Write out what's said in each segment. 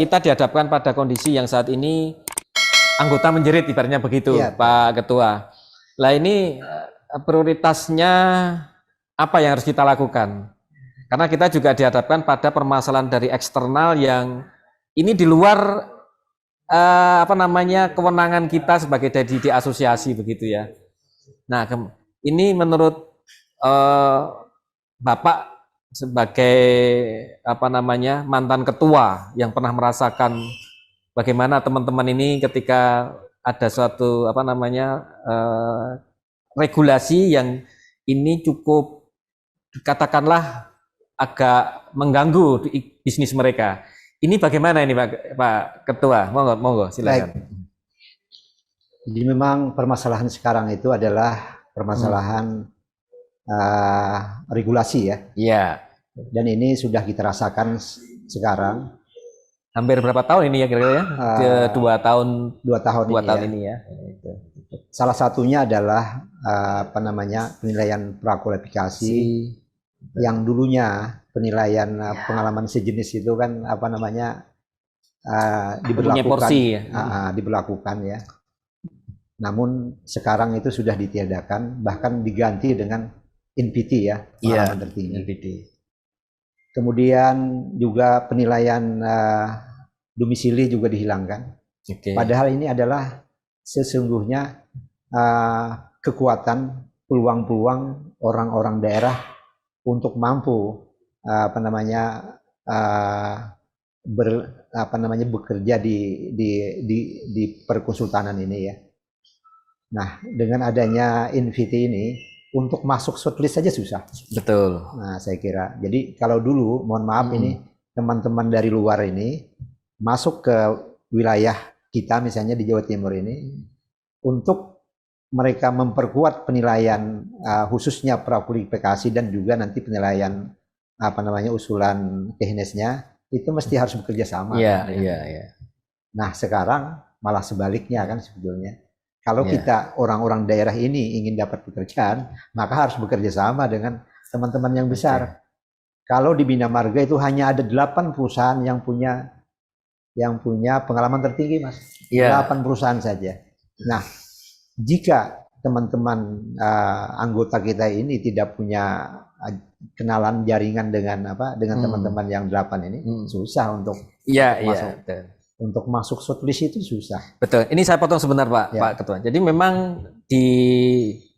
kita dihadapkan pada kondisi yang saat ini anggota menjerit, ibaratnya begitu, Pak Ketua. Lah ini prioritasnya apa yang harus kita lakukan? Karena kita juga dihadapkan pada permasalahan dari eksternal yang ini di luar kewenangan kita sebagai di asosiasi begitu ya. Nah, ini menurut Bapak sebagai mantan ketua yang pernah merasakan bagaimana teman-teman ini ketika ada suatu regulasi yang ini cukup katakanlah agak mengganggu bisnis mereka. Ini bagaimana ini Pak Ketua? Monggo silakan. Baik. Jadi memang permasalahan sekarang itu adalah permasalahan regulasi ya. Iya. Dan ini sudah kita rasakan sekarang. Hampir berapa tahun ini ya kira-kira ya? 2 tahun. 2 tahun ini ya. Salah satunya adalah penilaian prakualifikasi yang dulunya penilaian pengalaman sejenis itu kan diberlakukan ya. Namun sekarang itu sudah ditiadakan, bahkan diganti dengan NPT ya, pengalaman tertinggi. NPT. Kemudian juga penilaian domisili juga dihilangkan. Padahal ini adalah sesungguhnya kekuatan peluang-peluang orang-orang daerah untuk mampu bekerja di perkonsultanan ini ya. Nah, dengan adanya NVT ini untuk masuk shortlist saja susah. Betul. Nah, saya kira. Jadi kalau dulu, mohon maaf ini teman-teman dari luar ini masuk ke wilayah kita misalnya di Jawa Timur ini untuk mereka memperkuat penilaian khususnya prakualifikasi dan juga nanti penilaian usulan teknisnya itu mesti harus bekerja sama. Iya. Nah, sekarang malah sebaliknya kan sebetulnya. Kalau kita orang-orang daerah ini ingin dapat pekerjaan, maka harus bekerja sama dengan teman-teman yang besar. Kalau di Bina Marga itu hanya ada 8 perusahaan yang punya pengalaman tertinggi, Mas. 8 perusahaan saja. Nah, jika teman-teman anggota kita ini tidak punya kenalan jaringan dengan teman-teman yang 8 ini, susah untuk masuk. Untuk masuk shortlist itu susah. Betul. Ini saya potong sebentar Pak Ketua. Jadi memang di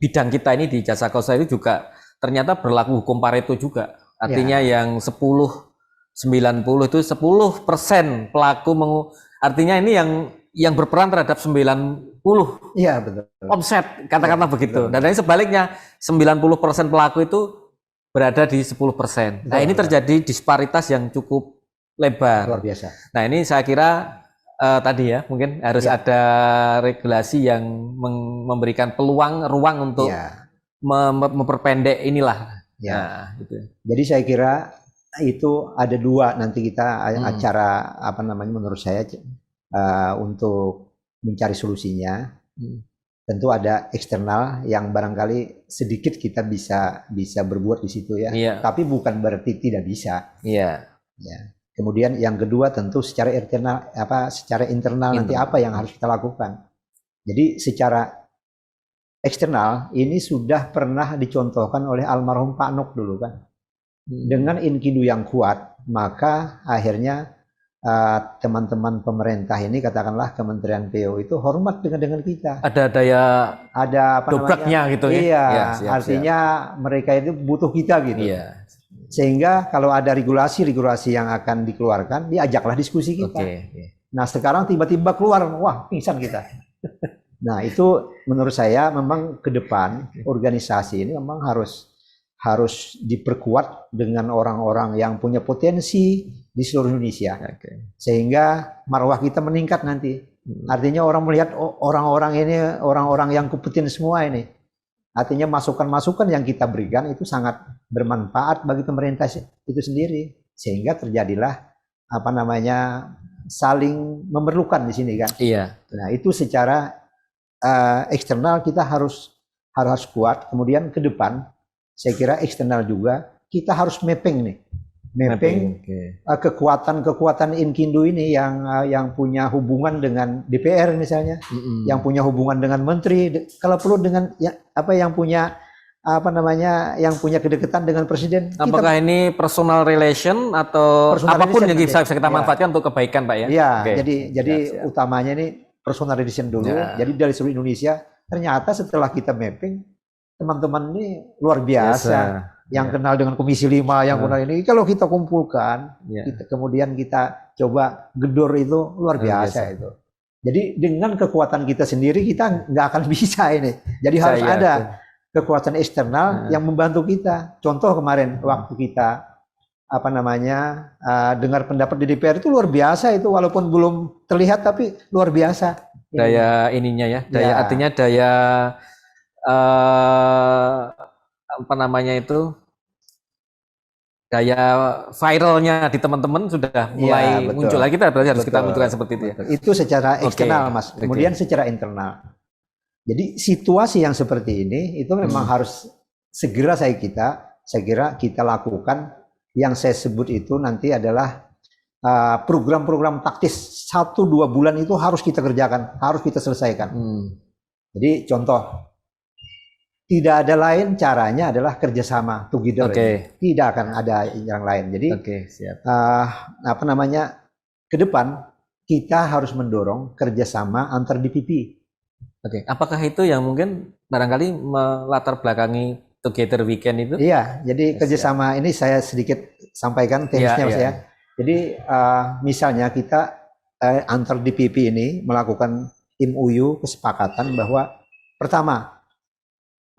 bidang kita ini di Jasa Kausa itu juga ternyata berlaku hukum Pareto juga. Artinya yang 10-90 itu 10% pelaku artinya ini yang berperan terhadap 90. Iya, betul. Omset katakanlah begitu. Dan ini sebaliknya 90% pelaku itu berada di 10%. Nah, ini terjadi disparitas yang cukup lebar. Luar biasa. Nah, ini saya kira tadi ya mungkin harus ada regulasi yang memberikan ruang untuk memperpendek inilah. Ya. Nah, gitu. Jadi saya kira itu ada 2 nanti kita acara menurut saya untuk mencari solusinya. Tentu ada eksternal yang barangkali sedikit kita bisa berbuat di situ ya. Tapi bukan berarti tidak bisa. Iya. Ya. Kemudian yang kedua tentu secara internal nanti apa yang harus kita lakukan. Jadi secara eksternal ini sudah pernah dicontohkan oleh almarhum Pak Nok dulu kan. Dengan inkidu yang kuat, maka akhirnya teman-teman pemerintah ini katakanlah Kementerian PU itu hormat dengan kita. Ada dobraknya gitu ya. Iya, artinya mereka itu butuh kita gitu. Iya. Sehingga kalau ada regulasi yang akan dikeluarkan, diajaklah diskusi kita. Nah, sekarang tiba-tiba keluar, wah pingsan kita. Nah, itu menurut saya memang ke depan organisasi ini memang harus diperkuat dengan orang-orang yang punya potensi di seluruh Indonesia. Sehingga marwah kita meningkat nanti. Artinya orang melihat orang-orang yang kompeten semua ini. Artinya masukan-masukan yang kita berikan itu sangat bermanfaat bagi pemerintah itu sendiri, sehingga terjadilah saling memerlukan di sini kan. Iya. Nah, itu secara eksternal kita harus kuat. Kemudian ke depan saya kira eksternal juga kita harus mapping nih. mapping kekuatan Inkindo ini yang punya hubungan dengan DPR misalnya, yang punya hubungan dengan menteri, kalau perlu dengan yang punya yang punya kedekatan dengan presiden. Apakah ini personal relation atau apapun yang bisa kita manfaatkan untuk kebaikan, Pak ya? Iya, jadi utamanya ini personal relation dulu. Jadi dari seluruh Indonesia, ternyata setelah kita mapping, teman-teman ini luar biasa. Yang kenal dengan Komisi 5, yang kenal ini, kalau kita kumpulkan, kemudian kita coba gedor itu luar biasa itu. Jadi dengan kekuatan kita sendiri kita nggak akan bisa ini. Jadi harus ada kekuatan eksternal yang membantu kita. Contoh kemarin waktu kita dengar pendapat di DPR itu luar biasa itu, walaupun belum terlihat tapi luar biasa. Daya ininya ya, artinya daya daya viralnya di teman-teman sudah mulai muncul lagi. Kita berarti harus kita munculkan seperti itu ya. Itu secara eksternal, Mas. Kemudian secara internal. Jadi situasi yang seperti ini itu memang harus segera saya kira kita lakukan. Yang saya sebut itu nanti adalah program-program taktis 1-2 bulan itu harus kita kerjakan, harus kita selesaikan. Jadi contoh, tidak ada lain caranya adalah kerjasama together. Tidak akan ada yang lain. Jadi siap. Ke depan kita harus mendorong kerjasama antar DPP. Apakah itu yang mungkin barangkali melatar belakangi Together Weekend itu? Iya, jadi kerjasama ini saya sedikit sampaikan teknisnya, Mas ya. Jadi misalnya kita antar DPP ini melakukan MOU, kesepakatan bahwa pertama,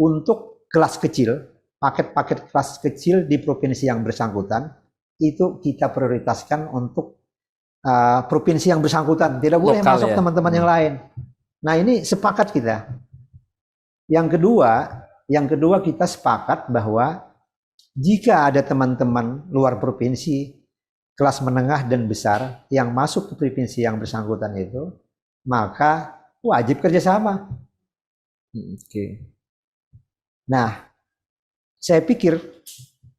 untuk kelas kecil, paket-paket kelas kecil di provinsi yang bersangkutan, itu kita prioritaskan untuk provinsi yang bersangkutan. Tidak boleh masuk teman-teman yang lain. Nah ini sepakat kita. Yang kedua kita sepakat bahwa jika ada teman-teman luar provinsi, kelas menengah dan besar yang masuk ke provinsi yang bersangkutan itu, maka wajib kerjasama. Nah, saya pikir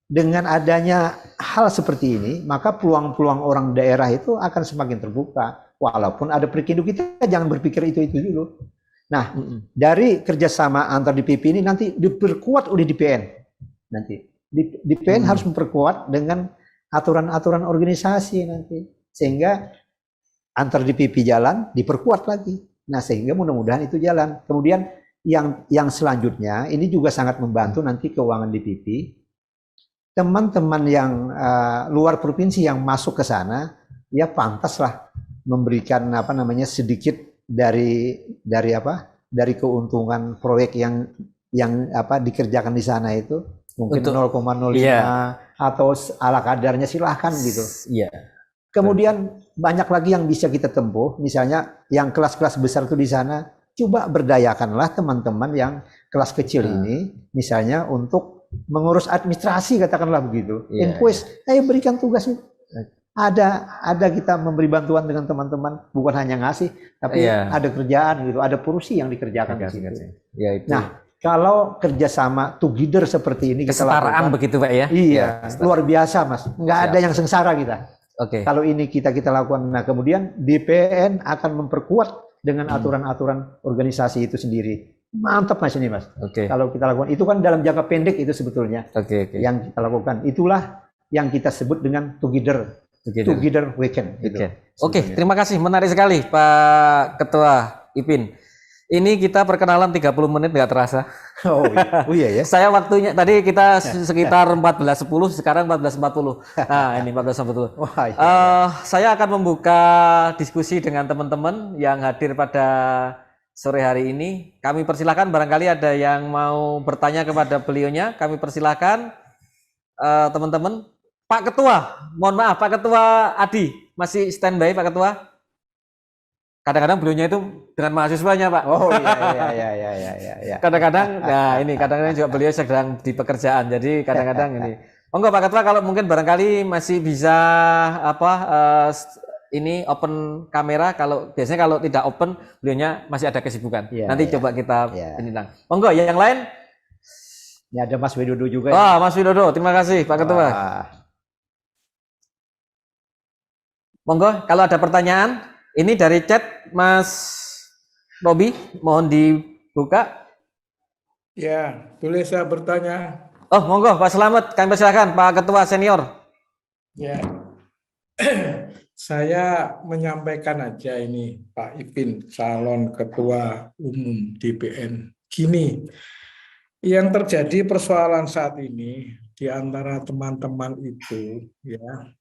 dengan adanya hal seperti ini, maka peluang-peluang orang daerah itu akan semakin terbuka. Walaupun ada perikindo, kita jangan berpikir itu dulu. Nah, dari kerjasama antar DPP ini nanti diperkuat oleh DPN. Nanti DPN harus memperkuat dengan aturan-aturan organisasi nanti, sehingga antar DPP jalan diperkuat lagi. Nah, sehingga mudah-mudahan itu jalan. Kemudian yang selanjutnya ini juga sangat membantu nanti keuangan DPP. Teman-teman yang luar provinsi yang masuk ke sana, ya pantaslah memberikan sedikit dari keuntungan proyek yang dikerjakan di sana itu mungkin 0,05 atau ala kadarnya, silahkan gitu. Kemudian banyak lagi yang bisa kita tempuh, misalnya yang kelas-kelas besar itu di sana, coba berdayakanlah teman-teman yang kelas kecil ini, misalnya untuk mengurus administrasi, katakanlah begitu. Invoice, berikan tugas itu. Ada kita memberi bantuan dengan teman-teman, bukan hanya ngasih, tapi ada kerjaan gitu, ada porsi yang dikerjakan di situ. Nah, kalau kerjasama together seperti ini, kesetaraan begitu Pak ya? Iya, luar biasa Mas. Nggak ada yang sengsara kita. Kalau ini kita lakukan, nah kemudian DPN akan memperkuat dengan aturan-aturan organisasi itu sendiri. Mantap Mas ini Mas. Kalau kita lakukan itu kan dalam jangka pendek itu sebetulnya yang kita lakukan. Itulah yang kita sebut dengan together weekend. Terima kasih, menarik sekali Pak Ketua Ipin. Ini kita perkenalan 30 menit nggak terasa. Oh iya ya. Saya waktunya tadi kita sekitar 14.10, sekarang 14.40. Nah ini 14.40. Saya akan membuka diskusi dengan teman-teman yang hadir pada sore hari ini. Kami persilahkan, barangkali ada yang mau bertanya kepada beliaunya. Kami persilahkan teman-teman. Pak Ketua, mohon maaf Pak Ketua Adi, masih standby Pak Ketua? Kadang-kadang beliaunya itu dengan mahasiswanya Pak. Oh iya. Kadang-kadang, nah ini kadang-kadang juga beliau sedang di pekerjaan, jadi kadang-kadang ini. Enggak Pak Ketua, kalau mungkin barangkali masih bisa ini open kamera, kalau biasanya kalau tidak open beliaunya masih ada kesibukan. Nanti coba kita ini lang. Enggak, yang lain? Ini ada Mas Widodo juga. Mas Widodo, terima kasih Pak Ketua. Monggo kalau ada pertanyaan, ini dari chat Mas Robi, mohon dibuka. Ya, boleh saya bertanya? Oh, monggo Pak Slamet, kami persilakan Pak Ketua Senior. Ya, saya menyampaikan aja ini Pak Ipin, calon Ketua Umum DPN. Gini, yang terjadi persoalan saat ini di antara teman-teman itu, ya,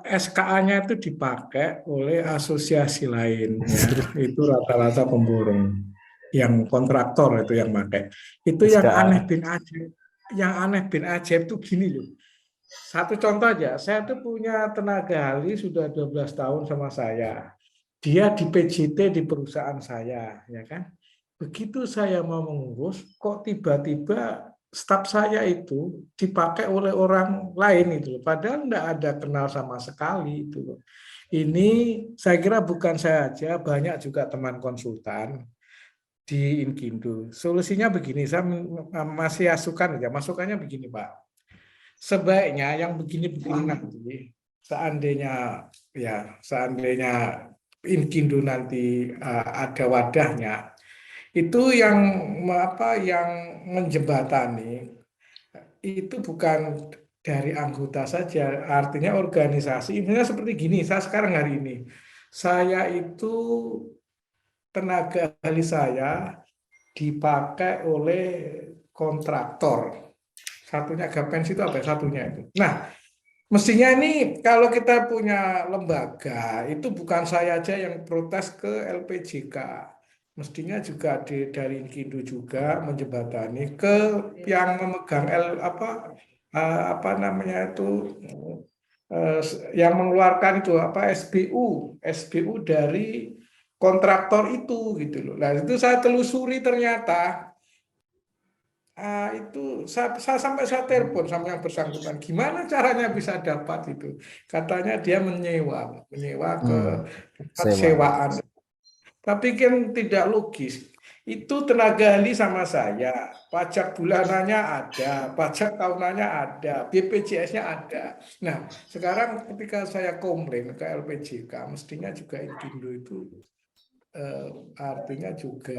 SKA-nya itu dipakai oleh asosiasi lain, ya, itu rata-rata pemborong, yang kontraktor itu yang pakai. Itu yang SKA. aneh bin ajaib. Yang aneh bin ajaib itu gini loh. Satu contoh aja, saya tuh punya tenaga ahli sudah 12 tahun sama saya. Dia di PJT di perusahaan saya, ya kan? Begitu saya mau mengurus, kok tiba-tiba staf saya itu dipakai oleh orang lain itu, padahal tidak ada kenal sama sekali itu. Ini saya kira bukan saya aja, banyak juga teman konsultan di Inkindo. Solusinya begini, saya masih masukannya begini Pak. Sebaiknya yang begini-begini nanti, seandainya Inkindo nanti ada wadahnya, itu yang menjembatani itu bukan dari anggota saja, artinya organisasi. Intinya seperti gini, saya sekarang hari ini, saya itu tenaga ahli saya dipakai oleh kontraktor. Satunya Gapens itu apa? Satunya itu. Nah, mestinya ini kalau kita punya lembaga, itu bukan saya aja yang protes ke LPJK. Mestinya juga dari Inkindo juga menjembatani ke yang memegang yang mengeluarkan itu SBU dari kontraktor itu gitu loh. Nah, itu saya telusuri ternyata itu sampai saya telepon sama yang bersangkutan, gimana caranya bisa dapat itu, katanya dia menyewa ke tempat sewaan, tapi kan tidak logis. Itu tenaga ahli sama saya, pajak bulanannya ada, pajak tahunannya ada, BPJS-nya ada. Nah, sekarang ketika saya komplain ke LPJK, mestinya juga Inkindo itu artinya juga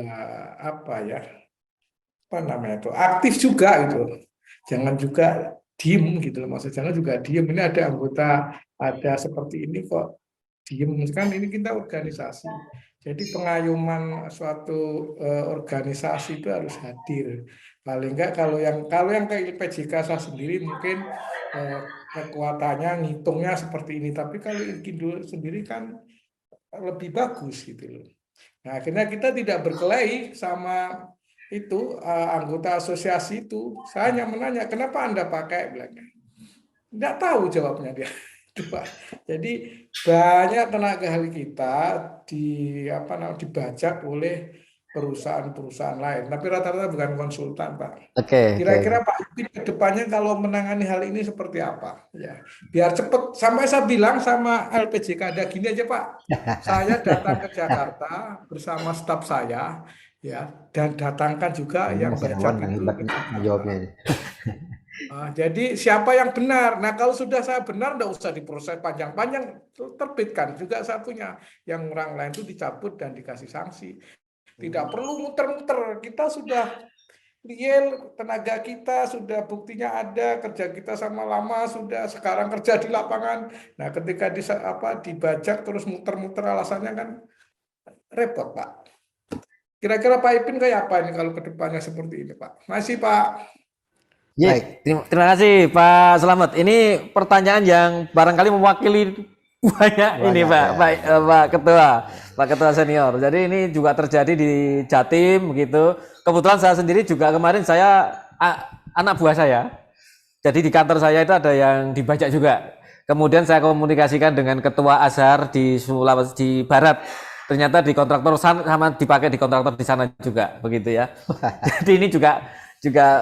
aktif juga gitu, jangan juga diem gitu loh, maksudnya jangan juga diem, ini ada anggota ada seperti ini kok diem, kan ini kita organisasi, jadi pengayuman suatu organisasi itu harus hadir, paling enggak kalau yang ke PJK saya sendiri mungkin kekuatannya ngitungnya seperti ini, tapi kalau Inkindo sendiri kan lebih bagus gitu loh. Nah, akhirnya kita tidak berkelahi sama itu anggota asosiasi itu. Saya hanya menanya, kenapa Anda pakai? Bilangnya. Tidak tahu jawabnya dia. Jadi banyak tenaga ahli kita dibajak oleh perusahaan-perusahaan lain, tapi rata-rata bukan konsultan, Pak. Kira-kira Pak Ipin ke depannya kalau menangani hal ini seperti apa? Ya, biar cepat. Sampai saya bilang sama LPJK, ada gini aja Pak, saya datang ke Jakarta bersama staf saya, ya, dan datangkan juga yang bajak itu. Jadi siapa yang benar? Nah, kalau sudah saya benar, tidak usah diproses panjang-panjang, terbitkan juga satunya. Yang orang lain itu dicabut dan dikasih sanksi. Tidak perlu muter-muter, kita sudah real, tenaga kita sudah buktinya ada, kerja kita sama lama sudah, sekarang kerja di lapangan. Nah, ketika dibajak terus muter-muter alasannya kan repot, Pak. Kira-kira Pak Ipin kayak apa ini kalau kedepannya seperti ini, Pak? Masih, Pak. Baik, terima kasih Pak Slamet. Ini pertanyaan yang barangkali mewakili banyak ini Pak Ketua Senior. Jadi ini juga terjadi di Jatim begitu. Kebetulan saya sendiri juga kemarin anak buah saya. Jadi di kantor saya itu ada yang dibajak juga. Kemudian saya komunikasikan dengan Ketua Azhar di Sulawesi Barat. Ternyata di kontraktor sama dipakai di kontraktor di sana juga begitu ya. Jadi ini juga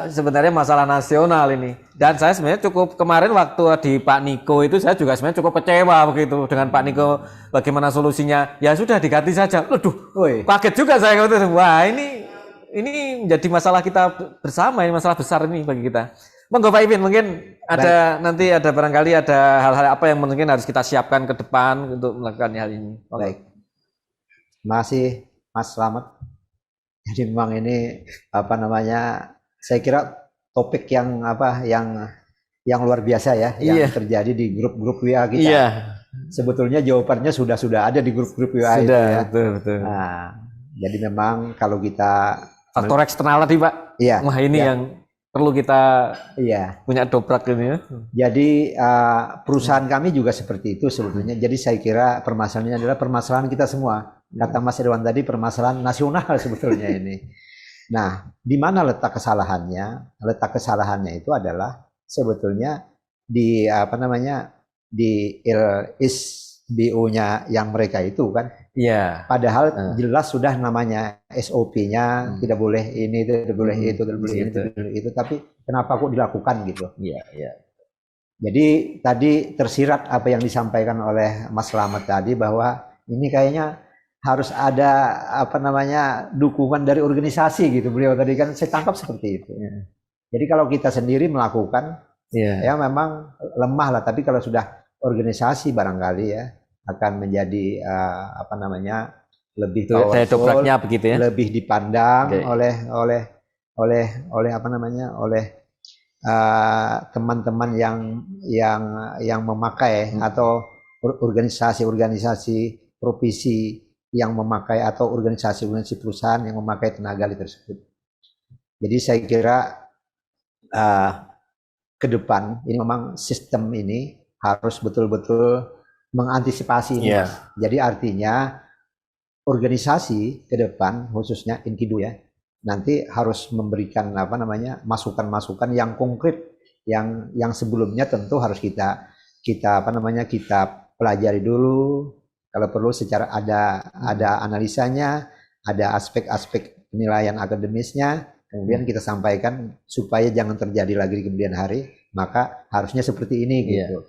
sebenarnya masalah nasional ini. Dan saya sebenarnya cukup kemarin waktu di Pak Niko itu saya juga sebenarnya cukup kecewa begitu dengan Pak Niko, bagaimana solusinya. Ya sudah diganti saja. Kaget juga saya waktu itu. Wah, ini menjadi masalah kita bersama, ini masalah besar ini bagi kita. Monggo Pak Ipin, mungkin ada nanti ada barangkali ada hal-hal apa yang mungkin harus kita siapkan ke depan untuk melakukan hal ini. Baik. Terima kasih Mas Slamet. Jadi memang ini apa namanya? Saya kira topik yang luar biasa ya, yang terjadi di grup-grup WA kita. Iya. Sebetulnya jawabannya sudah ada di grup-grup WA itu ya. Betul. Nah, jadi memang kalau kita faktor eksternal tadi Pak. Iya. Wah ini yang perlu kita punya dobrak ini ya. Jadi perusahaan kami juga seperti itu sebetulnya. Jadi saya kira permasalahannya adalah permasalahan kita semua. Kata Mas Irwan tadi permasalahan nasional sebetulnya ini. Nah, di mana letak kesalahannya? Letak kesalahannya itu adalah sebetulnya di di LSBO-nya yang mereka itu kan. Iya. Padahal jelas sudah namanya SOP-nya tidak boleh ini, tidak boleh itu, tidak boleh ini, tidak boleh itu. Tapi kenapa kok dilakukan gitu? Iya. Jadi tadi tersirat apa yang disampaikan oleh Mas Slamet tadi bahwa ini kayaknya harus ada dukungan dari organisasi gitu. Beliau tadi kan saya tangkap seperti itu. Jadi kalau kita sendiri melakukan ya memang lemah lah. Tapi kalau sudah organisasi barangkali ya akan menjadi lebih powerful, begitu ya, lebih dipandang oleh teman-teman yang memakai atau organisasi-organisasi provisi yang memakai atau organisasi-organisasi perusahaan yang memakai tenaga ahli tersebut. Jadi saya kira ke depan ini memang sistem ini harus betul-betul mengantisipasi ini. Jadi artinya organisasi ke depan khususnya Inkidu ya nanti harus memberikan masukan-masukan yang konkret yang sebelumnya tentu harus kita pelajari dulu, kalau perlu secara ada analisanya, ada aspek-aspek penilaian akademisnya, kemudian kita sampaikan supaya jangan terjadi lagi di kemudian hari, maka harusnya seperti ini gitu.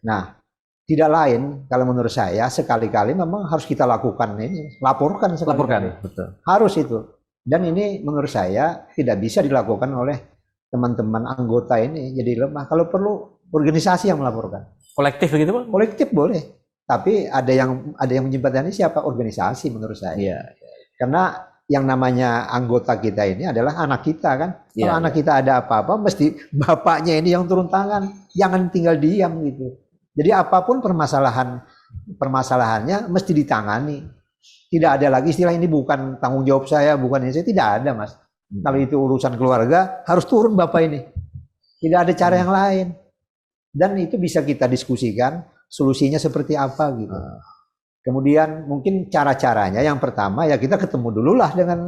Nah, tidak lain kalau menurut saya sekali-kali memang harus kita lakukan ini, laporkan, betul. Harus itu. Dan ini menurut saya tidak bisa dilakukan oleh teman-teman anggota ini jadi lemah. Kalau perlu organisasi yang melaporkan. Kolektif begitu Pak? Kolektif boleh. Tapi ada yang menjembatani siapa? Organisasi menurut saya. Iya. Karena yang namanya anggota kita ini adalah anak kita kan. Kalau anak kita ada apa-apa mesti bapaknya ini yang turun tangan. Jangan tinggal diam gitu. Jadi apapun permasalahannya mesti ditangani. Tidak ada lagi istilah ini bukan tanggung jawab saya, bukan ini saya, tidak ada Mas. Kalau itu urusan keluarga harus turun bapak ini. Tidak ada cara yang lain. Dan itu bisa kita diskusikan solusinya seperti apa gitu. Kemudian mungkin cara-caranya yang pertama ya kita ketemu dulu lah dengan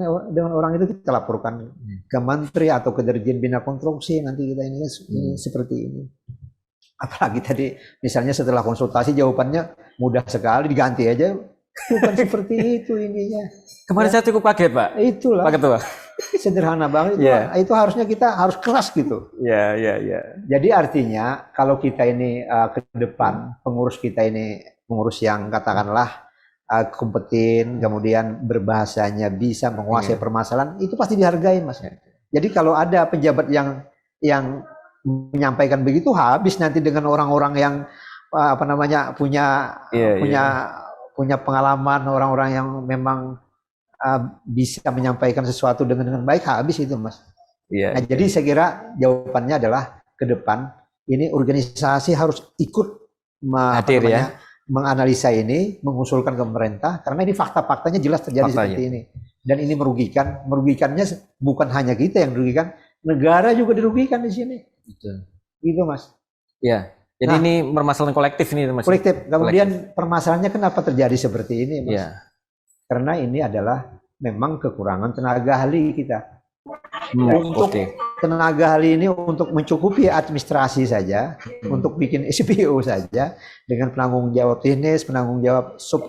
orang itu, kita laporkan ke menteri atau ke Dirjen Bina Konstruksi, nanti kita ini seperti ini. Apalagi tadi misalnya setelah konsultasi jawabannya mudah sekali, diganti aja. Bukan seperti itu ininya. Kemarin saya cukup kaget Pak. Itulah. Pak Ketua. Sederhana banget. Itu harusnya kita harus keras gitu. Jadi artinya kalau kita ini ke depan pengurus kita ini pengurus yang katakanlah kompeten, kemudian berbahasanya bisa menguasai permasalahan, itu pasti dihargai Mas. Jadi kalau ada pejabat yang menyampaikan begitu, habis nanti dengan orang-orang yang punya pengalaman, orang-orang yang memang bisa menyampaikan sesuatu dengan baik, habis itu Mas. Nah, jadi saya kira jawabannya adalah ke depan ini organisasi harus ikut menganalisa ini, mengusulkan ke pemerintah, karena ini fakta-faktanya jelas terjadi seperti ini. Dan ini merugikannya bukan hanya kita yang dirugikan, negara juga dirugikan di sini. Gitu Mas. Iya. Jadi ini permasalahan kolektif ini Mas. Kolektif. Kemudian permasalahannya kenapa terjadi seperti ini Mas? Karena ini adalah memang kekurangan tenaga ahli kita. Untuk tenaga ahli ini untuk mencukupi administrasi saja, untuk bikin SPO saja dengan penanggung jawab teknis, penanggung jawab sub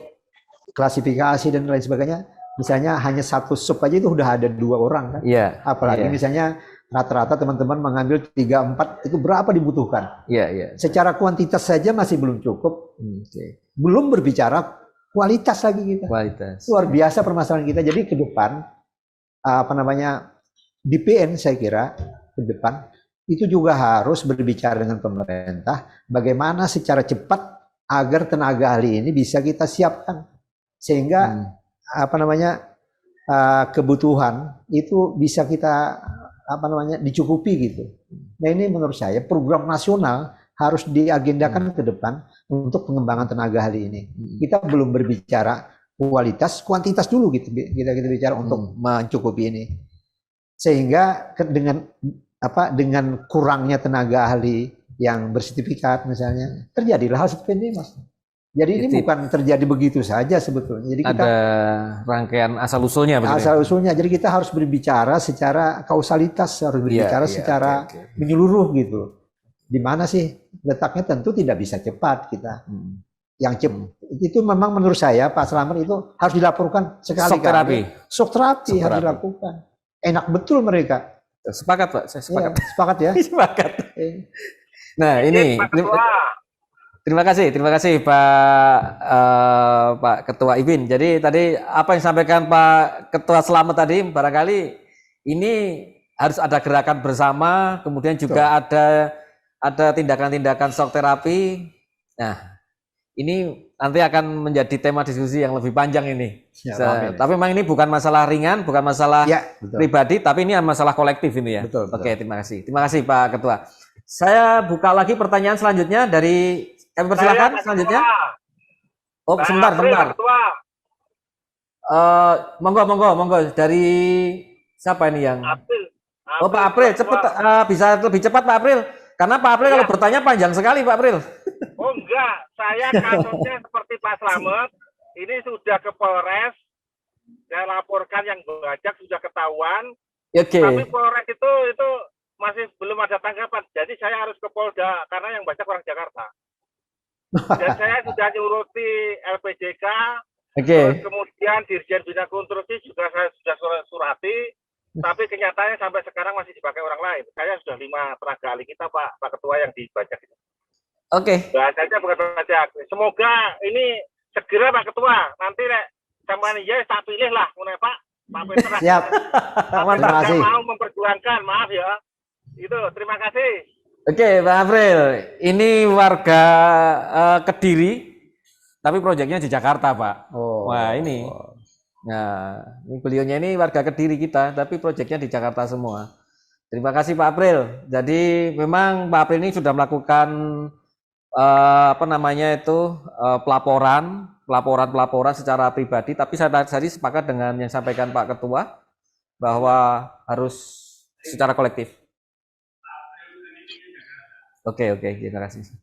klasifikasi dan lain sebagainya. Misalnya hanya satu sub aja itu udah ada 2 orang kan. Apalagi misalnya rata-rata teman-teman mengambil 3-4 itu berapa dibutuhkan? Secara kuantitas saja masih belum cukup. Belum berbicara kualitas lagi kita. Luar biasa permasalahan kita. Jadi ke depan DPN saya kira ke depan itu juga harus berbicara dengan pemerintah bagaimana secara cepat agar tenaga ahli ini bisa kita siapkan sehingga kebutuhan itu bisa kita dicukupi gitu. Nah ini menurut saya program nasional harus diagendakan ke depan untuk pengembangan tenaga ahli ini. Kita belum berbicara kualitas, kuantitas dulu gitu. Kita bicara untuk mencukupi ini. Sehingga dengan kurangnya tenaga ahli yang bersertifikat misalnya, terjadilah hal seperti ini, Mas. Jadi ini bukan terjadi begitu saja sebetulnya. Jadi kita ada rangkaian asal-usulnya. Asal-usulnya. Jadi kita harus berbicara secara kausalitas, harus berbicara secara menyeluruh gitu. Di mana sih letaknya tentu tidak bisa cepat kita. Yang itu memang menurut saya Pak Slamet itu harus dilaporkan sekali-kali. Shock terapi harus dilakukan. Enak betul mereka. Sepakat Pak, saya sepakat. Ya, sepakat ya. Sepakat. Nah ini. Terima kasih Pak Ketua IPIN. Jadi tadi apa yang disampaikan Pak Ketua Slamet tadi, barangkali ini harus ada gerakan bersama, kemudian juga ada tindakan-tindakan shock terapi. Nah, ini nanti akan menjadi tema diskusi yang lebih panjang ini. Tapi memang ini bukan masalah ringan, bukan masalah pribadi, tapi ini masalah kolektif ini ya. Betul. Oke, terima kasih. Terima kasih Pak Ketua. Saya buka lagi pertanyaan selanjutnya dari kami persilakan selanjutnya. Oh, sebentar. Monggo dari siapa ini yang? Oh, Pak April, cepat bisa lebih cepat Pak April. Karena Pak April kalau bertanya panjang sekali Pak April. Oh enggak, saya kasusnya seperti Pak Slamet. Ini sudah ke Polres. Saya laporkan yang bajak sudah ketahuan. Tapi Polres itu masih belum ada tanggapan. Jadi saya harus ke Polda karena yang bajak orang Jakarta. Dan saya sudah nyuruti LPJK, terus kemudian Dirjen Bina Konstruksi juga saya sudah surati, tapi kenyataannya sampai sekarang masih dipakai orang lain. Saya sudah 5 tenaga ahli kita Pak Ketua yang dibajak. Bahasanya bukan bajak. Semoga ini segera Pak Ketua. Nanti sama ya tak pilih lah, Pak Peter. Siap. Terima kasih. Mau memperjuangkan, maaf ya. Itu terima kasih. Oke, Pak April, ini warga Kediri, tapi proyeknya di Jakarta, Pak. Wah, ini. Nah, ini beliaunya ini warga Kediri kita, tapi proyeknya di Jakarta semua. Terima kasih Pak April. Jadi memang Pak April ini sudah melakukan pelaporan secara pribadi, tapi saya tadi sepakat dengan yang disampaikan Pak Ketua bahwa harus secara kolektif. Oke, terima kasih.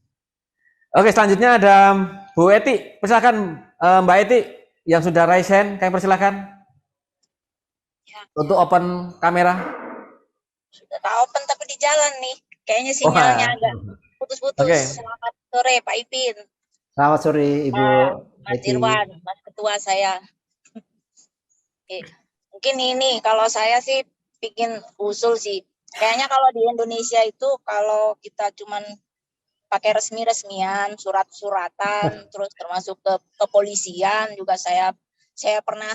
Oke, selanjutnya ada Bu Eti. Persilakan Mbak Eti yang sudah raise hand, kami persilakan. Untuk open kamera. Sudah tak open tapi di jalan nih. Kayaknya sinyalnya agak putus-putus. Selamat sore Pak Ipin. Selamat sore Ibu Mas Dirwan, Mas Ketua saya. Mungkin ini kalau saya sih bikin usul sih. Kayaknya kalau di Indonesia itu kalau kita cuman pakai resmi-resmian, surat-suratan, terus termasuk ke kepolisian juga saya pernah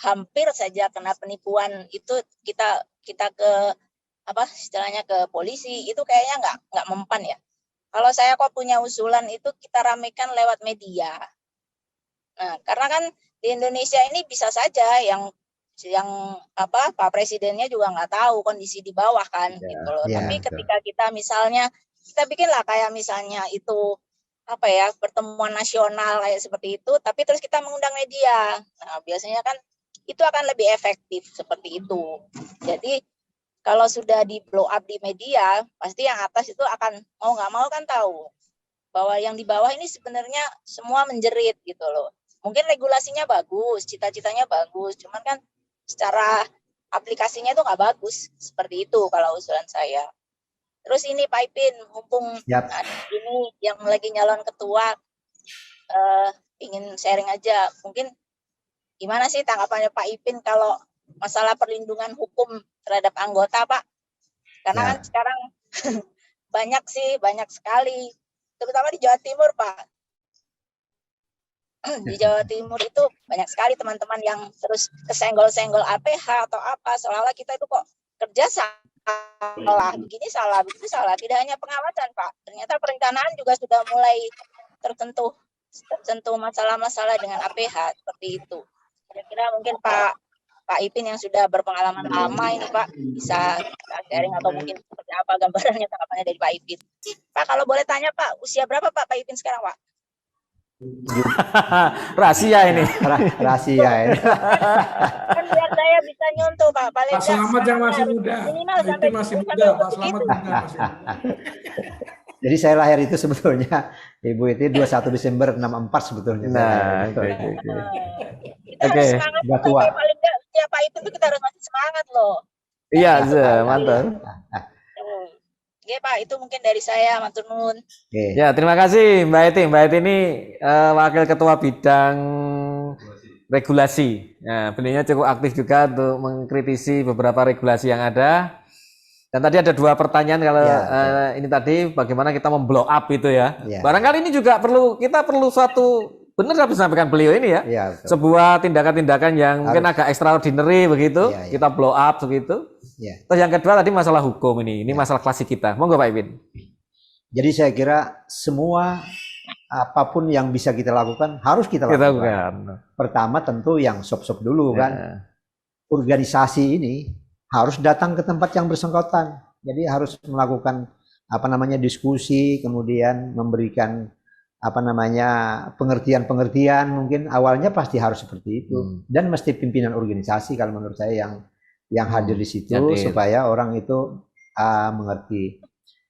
hampir saja kena penipuan itu kita ke istilahnya ke polisi itu kayaknya nggak mempan ya. Kalau saya kok punya usulan itu kita ramekan lewat media. Nah, karena kan di Indonesia ini bisa saja yang Pak Presidennya juga nggak tahu kondisi di bawah kan gitu loh. Tapi ketika kita misalnya kita bikinlah kayak misalnya itu pertemuan nasional kayak seperti itu, tapi terus kita mengundang media. Nah, biasanya kan itu akan lebih efektif seperti itu. Jadi kalau sudah di blow up di media, pasti yang atas itu akan mau nggak mau kan tahu bahwa yang di bawah ini sebenarnya semua menjerit gitu loh. Mungkin regulasinya bagus, cita-citanya bagus, cuman kan secara aplikasinya itu nggak bagus seperti itu kalau usulan saya. Terus ini Pak Ipin, mumpung ini yang lagi nyalon ketua, ingin sharing aja. Mungkin gimana sih tanggapannya Pak Ipin kalau masalah perlindungan hukum terhadap anggota Pak? Karena kan sekarang banyak sekali, terutama di Jawa Timur Pak. Di Jawa Timur itu banyak sekali teman-teman yang terus kesenggol-senggol APH atau apa, seolah-olah kita itu kok kerja salah, begini salah, begitu salah. Tidak hanya pengawasan, Pak. Ternyata perencanaan juga sudah mulai tersentuh masalah-masalah dengan APH seperti itu. Kira-kira mungkin Pak Ipin yang sudah berpengalaman lama ini Pak bisa sharing atau mungkin seperti apa gambarannya, tanggapannya dari Pak Ipin. Pak, kalau boleh tanya Pak, usia berapa Pak Ipin sekarang Pak? Rahasia ini. Rahasia ini. Kan biar saya bisa nyontoh Pak. Pak Slamet yang masih muda. Minimal Pak Ipin masih muda. Pak Slamet muda masih muda. Jadi saya lahir itu sebetulnya Ibu itu 21 Desember 64 sebetulnya. Nah, oke. Kita harus semangat tua. Paling enggak ya Pak Ipin itu kita harus masih semangat loh. Iya, mantap. Oke Pak, itu mungkin dari saya, matur nuwun. Ya, terima kasih Mbak Eti. Mbak Eti ini Wakil Ketua Bidang Regulasi. Nah, beliaunya cukup aktif juga untuk mengkritisi beberapa regulasi yang ada. Dan tadi ada 2 pertanyaan kalau ini tadi bagaimana kita memblow up itu ya. Barangkali ini juga kita perlu suatu, benar apa disampaikan beliau ini ya, sebuah tindakan-tindakan yang mungkin agak extraordinary begitu, kita blow up begitu. Terus yang kedua tadi masalah hukum ini masalah klasik kita. Monggo Pak Ipin. Jadi saya kira semua apapun yang bisa kita lakukan harus kita lakukan. Pertama tentu yang sop-sop dulu kan. Organisasi ini harus datang ke tempat yang bersangkutan. Jadi harus melakukan diskusi, kemudian memberikan pengertian-pengertian, mungkin awalnya pasti harus seperti itu. Dan mesti pimpinan organisasi kalau menurut saya yang hadir di situ supaya orang itu mengerti.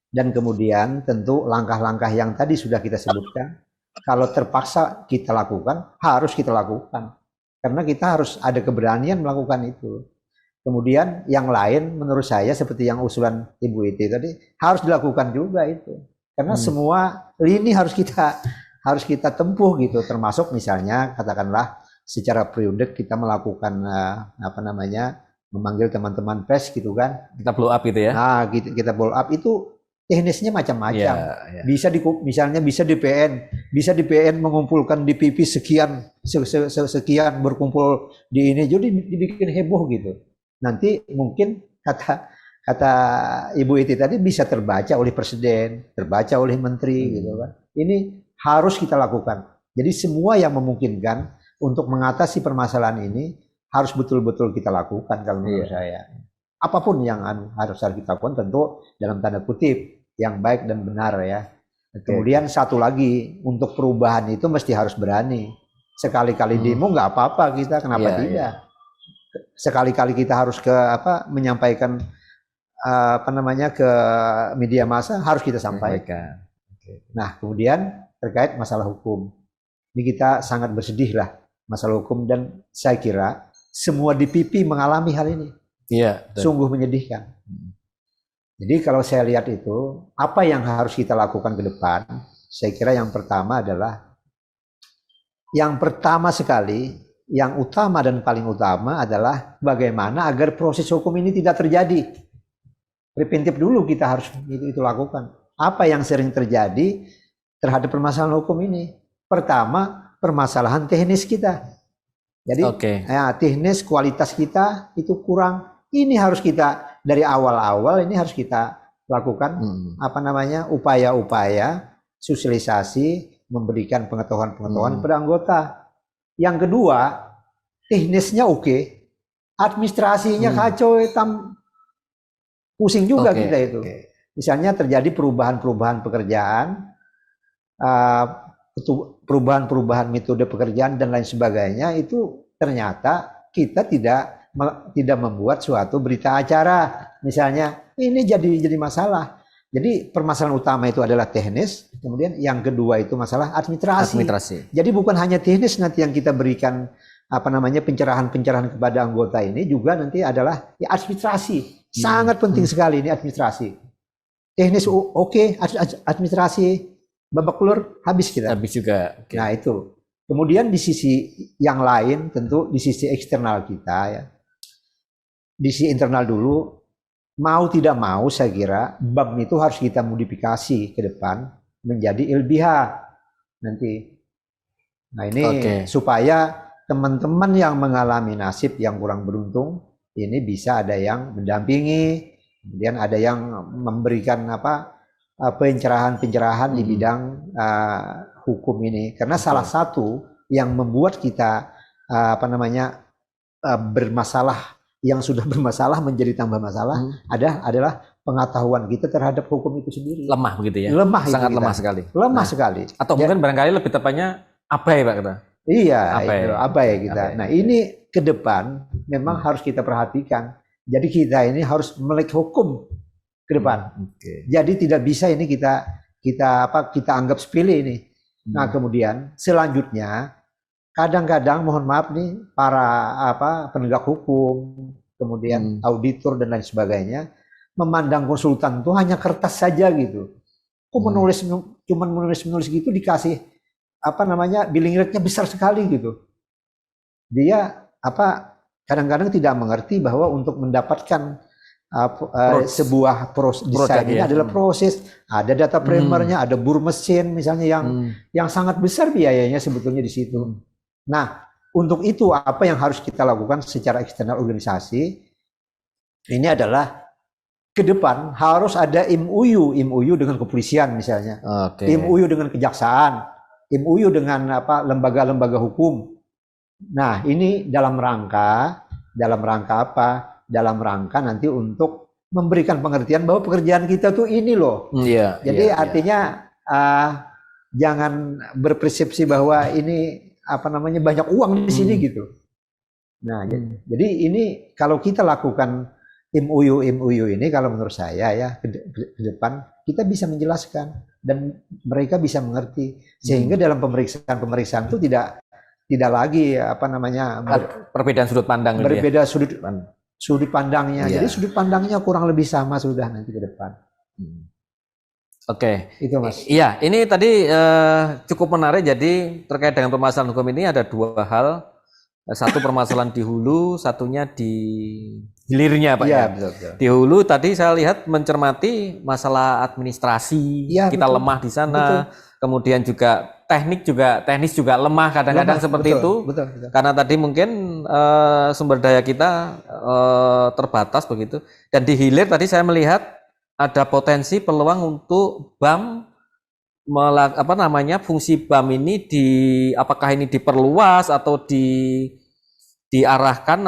Dan kemudian tentu langkah-langkah yang tadi sudah kita sebutkan, kalau terpaksa kita lakukan, harus kita lakukan. Karena kita harus ada keberanian melakukan itu. Kemudian yang lain menurut saya seperti yang usulan Ibu Iti tadi harus dilakukan juga itu. Karena semua lini harus kita tempuh gitu, termasuk misalnya katakanlah secara periode kita melakukan memanggil teman-teman pers gitu kan. Kita blow up gitu ya. Nah, kita blow up itu teknisnya macam-macam. Misalnya bisa di PN mengumpulkan DPP sekian berkumpul di ini, jadi dibikin heboh gitu. Nanti mungkin kata Ibu Iti tadi bisa terbaca oleh presiden, terbaca oleh menteri gitu kan. Ini harus kita lakukan. Jadi semua yang memungkinkan untuk mengatasi permasalahan ini harus betul-betul kita lakukan kalau menurut saya. Apapun yang harus kita lakukan tentu dalam tanda kutip yang baik dan benar ya. Kemudian satu lagi, untuk perubahan itu mesti harus berani. Sekali-kali demo nggak apa-apa kita, kenapa tidak? Sekali-kali kita harus menyampaikan ke media massa, harus kita sampaikan. Nah, kemudian terkait masalah hukum. Ini kita sangat bersedih lah masalah hukum, dan saya kira semua DPP mengalami hal ini. Sungguh menyedihkan. Jadi kalau saya lihat itu, apa yang harus kita lakukan ke depan, saya kira yang pertama sekali, yang utama dan paling utama adalah bagaimana agar proses hukum ini tidak terjadi. Preventif dulu kita harus itu lakukan. Apa yang sering terjadi terhadap permasalahan hukum ini? Pertama, permasalahan teknis kita. Jadi teknis kualitas kita itu kurang. Ini harus kita dari awal-awal ini harus kita lakukan upaya-upaya sosialisasi, memberikan pengetahuan-pengetahuan kepada anggota. Yang kedua, teknisnya oke, administrasinya kacau, pusing juga kita itu. Misalnya terjadi perubahan-perubahan pekerjaan, perubahan-perubahan metode pekerjaan dan lain sebagainya, itu ternyata kita tidak membuat suatu berita acara. Misalnya ini jadi masalah. Jadi permasalahan utama itu adalah teknis, kemudian yang kedua itu masalah administrasi. Jadi bukan hanya teknis nanti yang kita berikan pencerahan-pencerahan kepada anggota, ini juga nanti adalah administrasi. Sangat penting sekali ini administrasi. Teknis oke, administrasi babak belur habis kita. Habis juga. Nah itu. Kemudian di sisi yang lain tentu di sisi eksternal kita ya. Di sisi internal dulu, mau tidak mau saya kira BAM itu harus kita modifikasi ke depan menjadi LBH nanti. Nah ini supaya teman-teman yang mengalami nasib yang kurang beruntung ini bisa ada yang mendampingi, Kemudian ada yang memberikan pencerahan-pencerahan di bidang hukum ini. Karena salah satu yang membuat kita bermasalah, yang sudah bermasalah menjadi tambah masalah adalah pengetahuan kita terhadap hukum itu sendiri. Lemah begitu ya? Lemah, sangat lemah sekali. Lemah sekali. Atau mungkin barangkali lebih tepatnya abai, Pak kata. Iya, abai kita. Nah, ini ke depan memang harus kita perhatikan. Jadi kita ini harus melek hukum ke depan. Jadi tidak bisa ini kita anggap sepele ini. Nah, kemudian selanjutnya kadang-kadang mohon maaf nih para penegak hukum, kemudian auditor dan lain sebagainya memandang konsultan itu hanya kertas saja gitu. Kok cuman menulis gitu dikasih billing rate-nya besar sekali gitu. Dia kadang-kadang tidak mengerti bahwa untuk mendapatkan sebuah desain ini adalah proses, ada data framernya, ada bur mesin misalnya yang sangat besar biayanya sebetulnya di situ. Nah, untuk itu apa yang harus kita lakukan secara eksternal organisasi ini adalah ke depan harus ada MOU dengan kepolisian misalnya, MOU dengan kejaksaan, MOU dengan lembaga-lembaga hukum. Nah, ini dalam rangka apa? Dalam rangka nanti untuk memberikan pengertian bahwa pekerjaan kita tuh ini loh. Jadi artinya jangan berpersepsi bahwa ini banyak uang di sini gitu. Nah, jadi ini kalau kita lakukan MOU ini, kalau menurut saya ya ke depan kita bisa menjelaskan dan mereka bisa mengerti sehingga dalam pemeriksaan itu tidak lagi perbedaan sudut pandang, berbeda sudut pandangnya. Jadi sudut pandangnya kurang lebih sama sudah nanti ke depan. Itu Mas. Iya, ini tadi cukup menarik. Jadi terkait dengan permasalahan hukum ini ada dua hal. Satu permasalahan di hulu, satunya di hilirnya, Pak. Iya, betul. Di hulu tadi saya lihat mencermati masalah administrasi, kita lemah di sana. Betul. Kemudian juga teknis juga lemah kadang-kadang seperti itu. Betul. Karena tadi mungkin sumber daya kita terbatas begitu. Dan di hilir tadi saya melihat ada potensi peluang untuk BAM fungsi BAM ini apakah ini diperluas atau diarahkan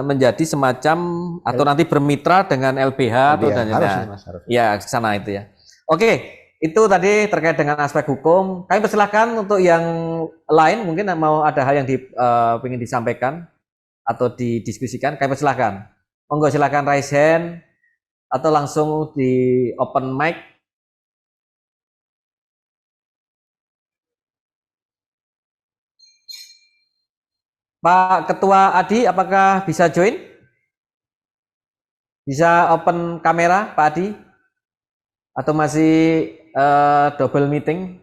menjadi semacam atau nanti bermitra dengan LBH atau dan ya ke sana itu ya. Itu tadi terkait dengan aspek hukum. Kami persilahkan untuk yang lain mungkin mau ada hal yang ingin disampaikan atau didiskusikan. Kami persilahkan. Monggo silakan raise hand atau langsung di open mic. Pak Ketua Adi, apakah bisa join? Bisa open kamera, Pak Adi? Atau masih double meeting?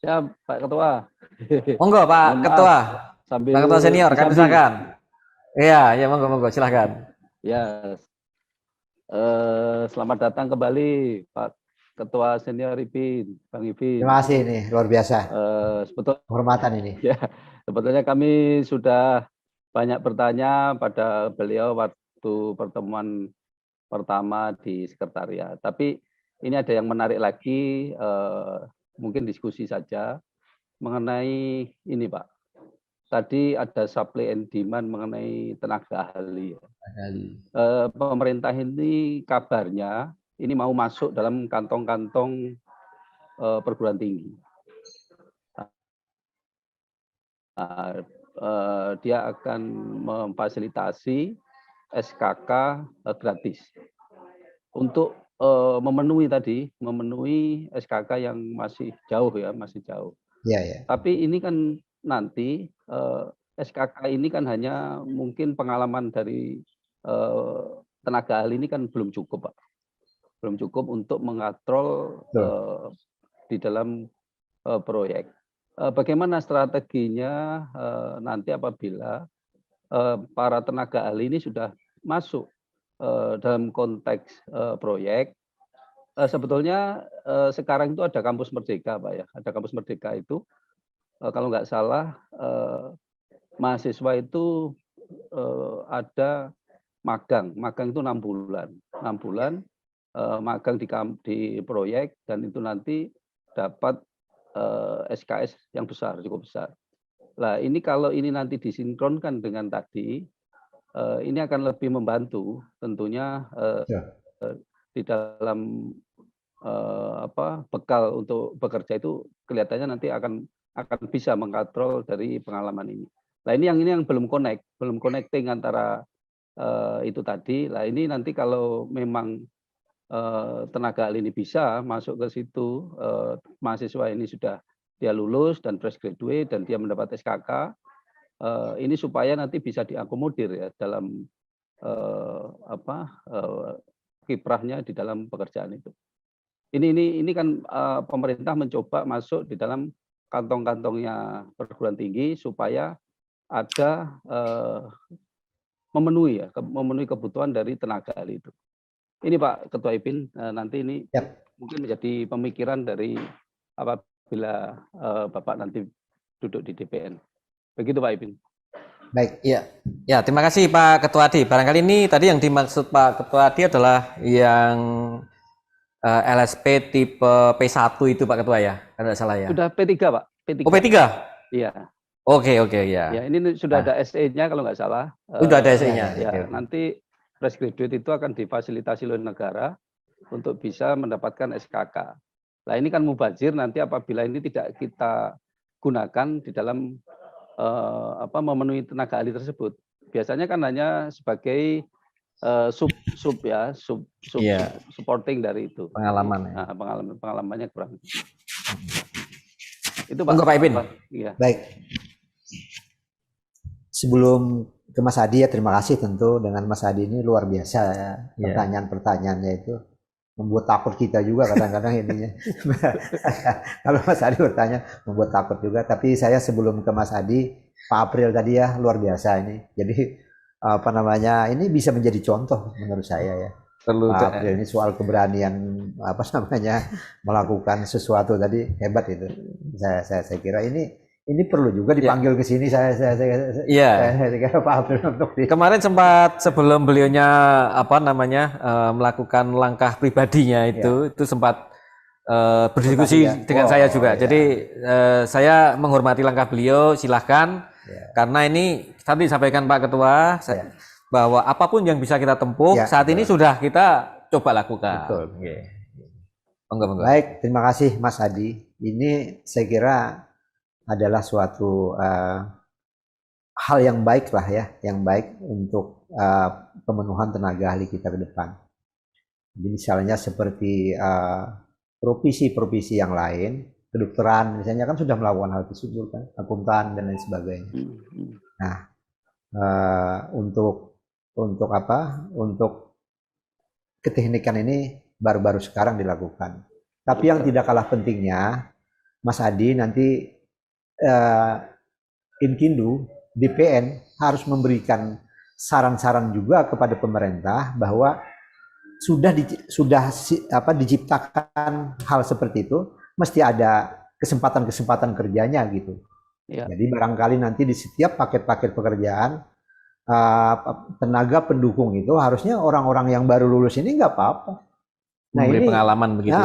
Siap, Pak Ketua. Monggo, Pak Ketua. Pak Ketua senior, kami silakan. Iya, monggo, silakan. Ya, selamat datang kembali, Pak Ketua Senior IPIN, Bang IPIN. Terima kasih nih, luar biasa. Sebetulnya penghormatan ini. Ya, sebetulnya kami sudah banyak bertanya pada beliau waktu pertemuan pertama di sekretariat. Tapi ini ada yang menarik lagi, mungkin diskusi saja mengenai ini, Pak. Tadi ada supply and demand mengenai tenaga ahli. Pemerintah ini kabarnya ini mau masuk dalam kantong-kantong perguruan tinggi. Dia akan memfasilitasi SKK gratis untuk memenuhi SKK yang masih jauh ya, masih jauh. Ya. Tapi ini kan nanti SKK ini kan hanya mungkin pengalaman dari tenaga ahli ini kan belum cukup, Pak. Belum cukup untuk mengatrol di dalam proyek. Bagaimana strateginya nanti apabila para tenaga ahli ini sudah masuk dalam konteks proyek? Sebetulnya sekarang itu ada kampus Merdeka, Pak ya. Ada kampus Merdeka itu kalau nggak salah mahasiswa itu ada magang itu 6 bulan, magang di proyek, dan itu nanti dapat SKS yang besar, cukup besar. Nah, ini kalau ini nanti disinkronkan dengan tadi, ini akan lebih membantu tentunya di dalam bekal untuk bekerja itu kelihatannya nanti akan bisa mengontrol dari pengalaman ini. Nah, ini yang belum connecting antara itu tadi. Nah, ini nanti kalau memang tenaga ahli ini bisa masuk ke situ, mahasiswa ini sudah dia lulus dan fresh graduate dan dia mendapat SKK, ini supaya nanti bisa diakomodir ya dalam kiprahnya di dalam pekerjaan itu. Ini kan pemerintah mencoba masuk di dalam kantong-kantongnya perguruan tinggi supaya ada memenuhi kebutuhan dari tenaga ahli itu. Ini Pak Ketua IPIN, nanti ini mungkin menjadi pemikiran dari apabila Bapak nanti duduk di DPN. Begitu Pak IPIN. Baik. Ya, terima kasih Pak Ketua Adi. Barangkali ini tadi yang dimaksud Pak Ketua Adi adalah yang LSP tipe P1 itu Pak Ketua ya, kalau tidak salah ya. Sudah P3 Pak. P3. Oh P3? Iya. Oke ya. Ya, ini sudah ada SE-nya kalau nggak salah. Sudah ada SE-nya. Ya, nanti fresh graduate itu akan difasilitasi oleh negara untuk bisa mendapatkan SKK. Nah, ini kan mubazir nanti apabila ini tidak kita gunakan di dalam memenuhi tenaga ahli tersebut. Biasanya kan hanya sebagai supporting dari itu. Pengalaman. Nah, pengalamannya kurang. Itu Pak IPIN. Ya. Baik. Sebelum ke Mas Adi ya, terima kasih tentu dengan Mas Adi ini luar biasa ya. Pertanyaan-pertanyaannya itu membuat takut kita juga kadang-kadang ininya. Kalau Mas Adi bertanya membuat takut juga, tapi saya sebelum ke Mas Adi, Pak April tadi ya luar biasa ini. Jadi ini bisa menjadi contoh menurut saya ya. Pak April ini soal keberanian melakukan sesuatu tadi hebat itu. Saya kira ini perlu juga dipanggil ke sini. Saya kira Pak April untuk kemarin sempat sebelum beliaunya melakukan langkah pribadinya itu sempat berdiskusi dengan saya juga. Jadi saya menghormati langkah beliau, silahkan. Karena ini tadi disampaikan Pak Ketua bahwa apapun yang bisa kita tempuh saat ini sudah kita coba lakukan. Betul. Baik, terima kasih Mas Adi. Ini saya kira adalah suatu hal yang baik lah ya, yang baik untuk pemenuhan tenaga ahli kita ke depan. Jadi misalnya seperti profesi-profesi yang lain, kedokteran misalnya kan sudah melakukan hal tersebut kan, akuntan dan lain sebagainya. Nah, untuk keteknikan ini baru-baru sekarang dilakukan. Tapi yang tidak kalah pentingnya, Mas Adi nanti Inkindu, DPN harus memberikan saran-saran juga kepada pemerintah bahwa sudah diciptakan hal seperti itu, mesti ada kesempatan-kesempatan kerjanya gitu. Jadi barangkali nanti di setiap paket-paket pekerjaan tenaga pendukung itu harusnya orang-orang yang baru lulus ini nggak apa-apa. Nah, memberi pengalaman begitu.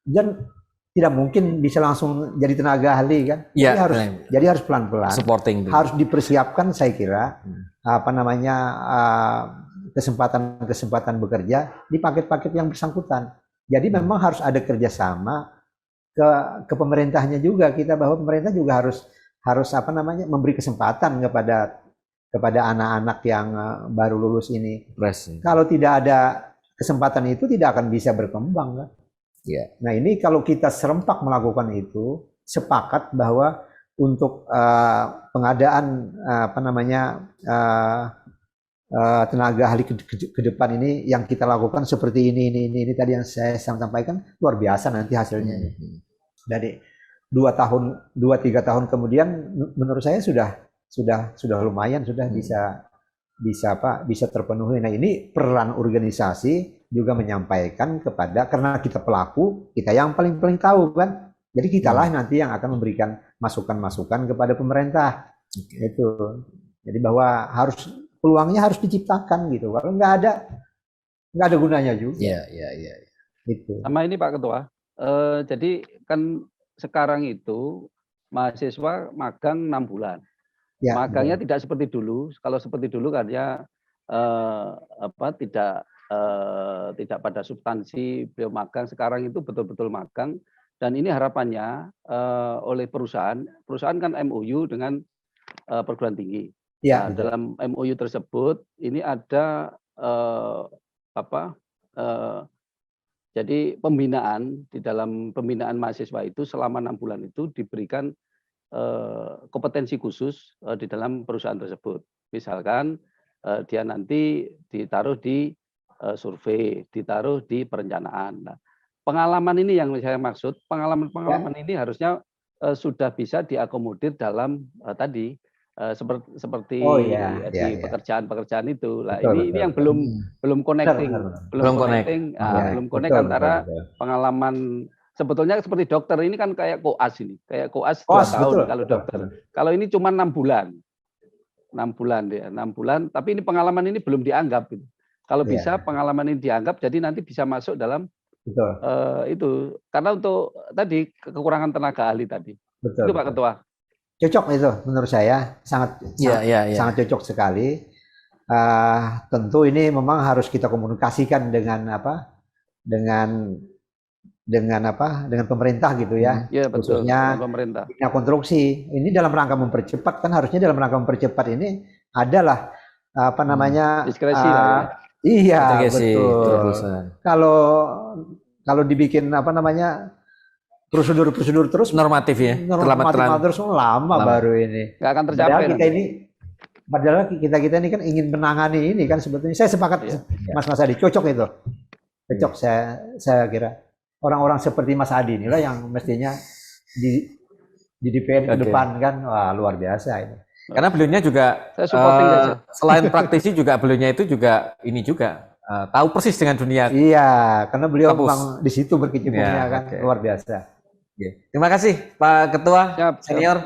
Dan tidak mungkin bisa langsung jadi tenaga ahli kan. Jadi harus pelan-pelan. Supporting. Harus dipersiapkan saya kira kesempatan bekerja di paket-paket yang bersangkutan. Jadi memang harus ada kerjasama ke pemerintahnya juga kita, bahwa pemerintah juga harus memberi kesempatan kepada anak-anak yang baru lulus ini. Kalau tidak ada kesempatan itu tidak akan bisa berkembang kan. Nah, ini kalau kita serempak melakukan itu, sepakat bahwa untuk pengadaan tenaga ahli ke depan ini yang kita lakukan seperti ini tadi yang saya sampaikan, luar biasa nanti hasilnya. Dari 2-3 tahun kemudian menurut saya sudah lumayan, sudah bisa terpenuhi. Nah, ini peran organisasi juga menyampaikan karena kita pelaku, kita yang paling tahu kan. Jadi kitalah nanti yang akan memberikan masukan-masukan kepada pemerintah. Itu. Jadi bahwa harus peluangnya harus diciptakan gitu. Kalau nggak ada gunanya juga. Iya. Gitu. Sama ini Pak Ketua, jadi kan sekarang itu mahasiswa magang 6 bulan. Ya, Magangnya betul. tidak seperti dulu. Kalau seperti dulu kan ya tidak pada substansi beliau magang. Sekarang itu betul-betul magang. Dan ini harapannya oleh perusahaan kan MOU dengan perguruan tinggi. Ya, Nah, dalam MOU tersebut ini ada jadi pembinaan, di dalam pembinaan mahasiswa itu selama 6 bulan itu diberikan kompetensi khusus di dalam perusahaan tersebut. Misalkan dia nanti ditaruh di survei, ditaruh di perencanaan. Nah, pengalaman ini yang saya maksud, pengalaman ini harusnya sudah bisa diakomodir dalam tadi seperti di pekerjaan-pekerjaan itu. Lah ini yang belum connecting, belum connect antara pengalaman. Sebetulnya seperti dokter ini kan kayak koas ini, kayak koas 2 tahun betul, kalau dokter. Kalau ini cuma 6 bulan, 6 bulan. Tapi ini pengalaman ini belum dianggap. Gitu. Kalau bisa pengalaman ini dianggap, jadi nanti bisa masuk dalam itu. Karena untuk tadi kekurangan tenaga ahli tadi. Betul, itu Pak Ketua. Cocok itu menurut saya sangat cocok sekali. Tentu ini memang harus kita komunikasikan dengan pemerintah gitu ya. Iya, betul. Khususnya pemerintah. Konstruksi. Ini dalam rangka mempercepat kan harusnya dalam rangka mempercepat ini adalah diskresi iya, betul. Kalau dibikin prosedur terus normatif ya. Terus lama baru ini. Nggak akan tercapai. Padahal kita ini kan ingin menangani ini kan sebetulnya. Saya sepakat Mas Adi, cocok itu. Cocok saya kira. Orang-orang seperti Mas Adi inilah yang mestinya di DPR ke depan kan, wah luar biasa ini. Karena beliaunya juga selain praktisi juga beliaunya itu juga tahu persis dengan dunia. Iya, karena beliau memang di situ berkecimpungnya kan luar biasa. Terima kasih Pak Ketua senior.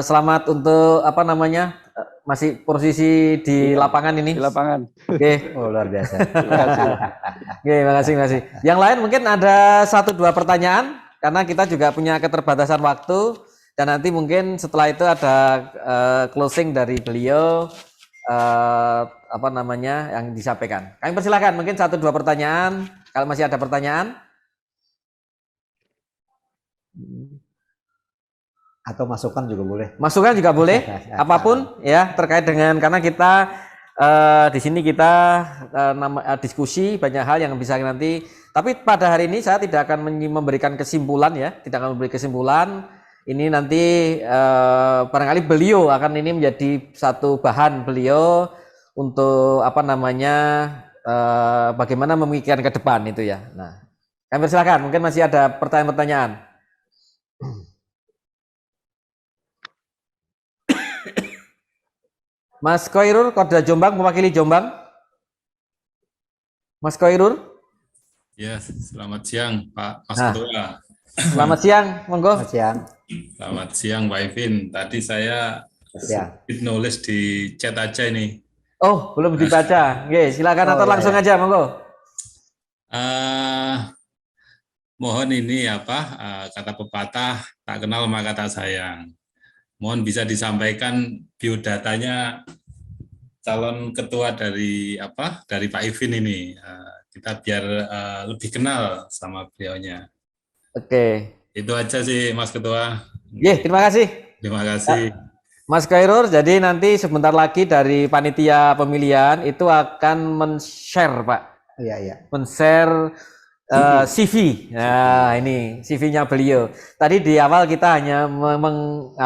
Selamat untuk masih posisi di lapangan ini. Di lapangan. Oke. Oh, luar biasa. Terima kasih. Yang lain mungkin ada 1-2 pertanyaan karena kita juga punya keterbatasan waktu dan nanti mungkin setelah itu ada closing dari beliau yang disampaikan. Kami persilakan mungkin 1-2 pertanyaan kalau masih ada pertanyaan. Atau masukan juga boleh. Masukan juga boleh, apapun ya terkait dengan karena kita di sini kita diskusi banyak hal yang bisa nanti. Tapi pada hari ini saya tidak akan memberikan kesimpulan ya, tidak akan memberi kesimpulan. Ini nanti barangkali beliau akan ini menjadi satu bahan beliau untuk bagaimana memikirkan ke depan itu ya. Nah, kami persilakan. Mungkin masih ada pertanyaan-pertanyaan. Mas Koirul, Kodra Jombang, mewakili Jombang. Mas Koirul. Ya, selamat siang Pak Mas Ketua. Selamat siang, monggo. Selamat siang. Selamat siang Pak Ivin. Tadi saya nulis di chat aja ini. Oh, belum dibaca. Oke, silakan atau langsung aja, monggo. Mohon ini kata pepatah, tak kenal maka tak sayang. Mohon bisa disampaikan biodatanya calon ketua dari Pak Ivin ini. Kita biar lebih kenal sama beliaunya. Oke. Itu aja sih Mas Ketua. Terima kasih. Terima kasih. Mas Khairul, jadi nanti sebentar lagi dari panitia pemilihan itu akan men-share, Pak. Iya. Men-share CV. Nah, ini CV-nya beliau. Tadi di awal kita hanya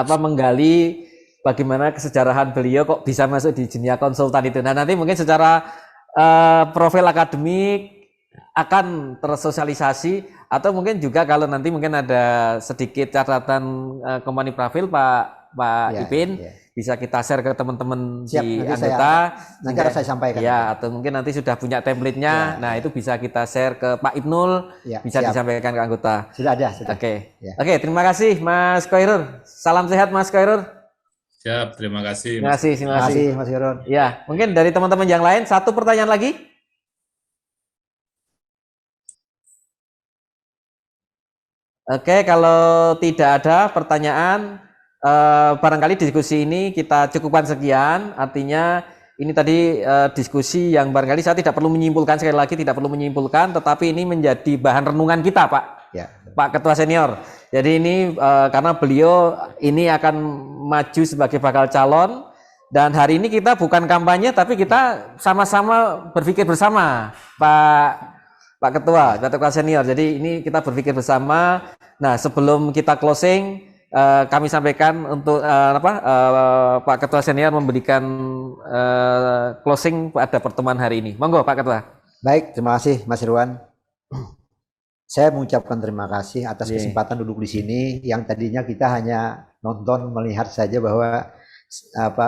menggali bagaimana kesejarahan beliau kok bisa masuk di dunia konsultan itu. Nah, nanti mungkin secara profil akademik akan tersosialisasi atau mungkin juga kalau nanti mungkin ada sedikit catatan company profil Pak Ipin bisa kita share ke teman-teman di anggota. Nanti saya sampaikan. Ya, atau mungkin nanti sudah punya template-nya. Nah, itu bisa kita share ke Pak Ibnul, bisa disampaikan ke anggota. Sudah ada. Oke, terima kasih Mas Khairul. Salam sehat Mas Khairul. Siap, terima kasih. Terima kasih, terima kasih. Mas Heron. Ya, mungkin dari teman-teman yang lain satu pertanyaan lagi. Oke, kalau tidak ada pertanyaan, barangkali diskusi ini kita cukupkan sekian. Artinya ini tadi diskusi yang barangkali saya tidak perlu menyimpulkan, sekali lagi tidak perlu menyimpulkan, tetapi ini menjadi bahan renungan kita, Pak. Ya. Pak Ketua Senior. Jadi ini karena beliau ini akan maju sebagai bakal calon, dan hari ini kita bukan kampanye tapi kita sama-sama berpikir bersama, Pak Ketua Senior. Jadi ini kita berpikir bersama. Nah, sebelum kita closing, kami sampaikan untuk Pak Ketua Senior memberikan closing pada pertemuan hari ini. Monggo Pak Ketua. Baik, terima kasih Mas Irwan. Saya mengucapkan terima kasih atas kesempatan duduk di sini, yang tadinya kita hanya nonton, melihat saja, bahwa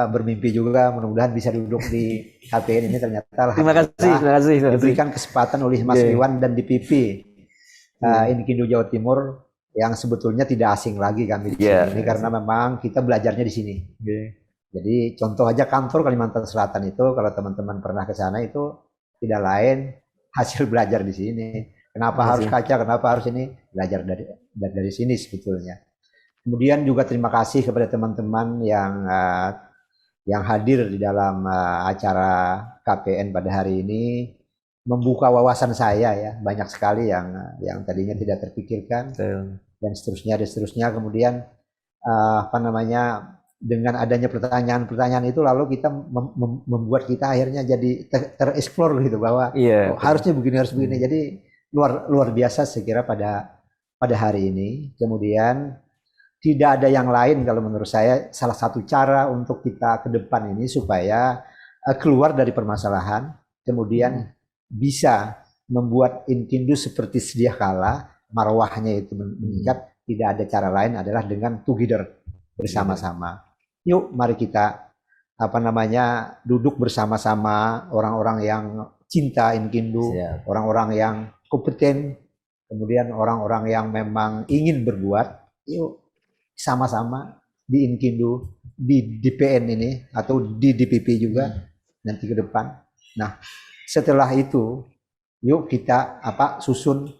bermimpi juga mudah-mudahan bisa duduk di KPN ini. Ternyata terima kasih diberikan kesempatan oleh Mas Irwan dan DPP Inkindu Jawa Timur, yang sebetulnya tidak asing lagi kami di sini, karena memang kita belajarnya di sini. Jadi contoh aja kantor Kalimantan Selatan itu, kalau teman-teman pernah ke sana, itu tidak lain hasil belajar di sini. Kenapa harus kaca, kenapa harus ini, belajar dari sini sebetulnya. Kemudian juga terima kasih kepada teman-teman yang hadir di dalam acara KPN pada hari ini, membuka wawasan saya ya, banyak sekali yang tadinya tidak terpikirkan, dan seterusnya. Kemudian dengan adanya pertanyaan-pertanyaan itu, lalu kita membuat kita akhirnya jadi tereksplor gitu, bahwa harusnya begini, harus begini. Jadi luar biasa saya kira pada hari ini. Kemudian tidak ada yang lain kalau menurut saya, salah satu cara untuk kita ke depan ini supaya keluar dari permasalahan, kemudian bisa membuat Inkindu seperti sedia kala, marwahnya itu meningkat. Tidak ada cara lain adalah dengan together, bersama-sama. Yuk mari kita duduk bersama-sama, orang-orang yang cinta Inkindu, orang-orang yang kompeten, kemudian orang-orang yang memang ingin berbuat. Yuk sama-sama di Inkindu, di DPN ini, atau di DPP juga nanti ke depan. Nah, setelah itu yuk kita susun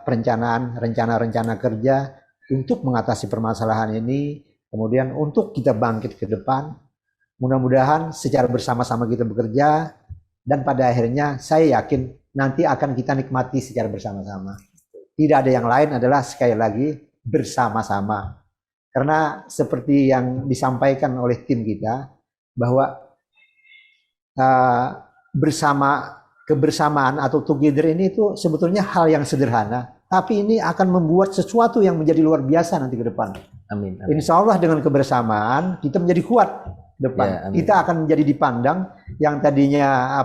rencana-rencana kerja untuk mengatasi permasalahan ini, kemudian untuk kita bangkit ke depan. Mudah-mudahan secara bersama-sama kita bekerja, dan pada akhirnya saya yakin nanti akan kita nikmati secara bersama-sama. Tidak ada yang lain, adalah sekali lagi bersama-sama. Karena seperti yang disampaikan oleh tim kita, bahwa kebersamaan atau together ini itu sebetulnya hal yang sederhana, tapi ini akan membuat sesuatu yang menjadi luar biasa nanti ke depan. Amin. Insya Allah dengan kebersamaan kita menjadi kuat depan. Kita akan menjadi dipandang, yang tadinya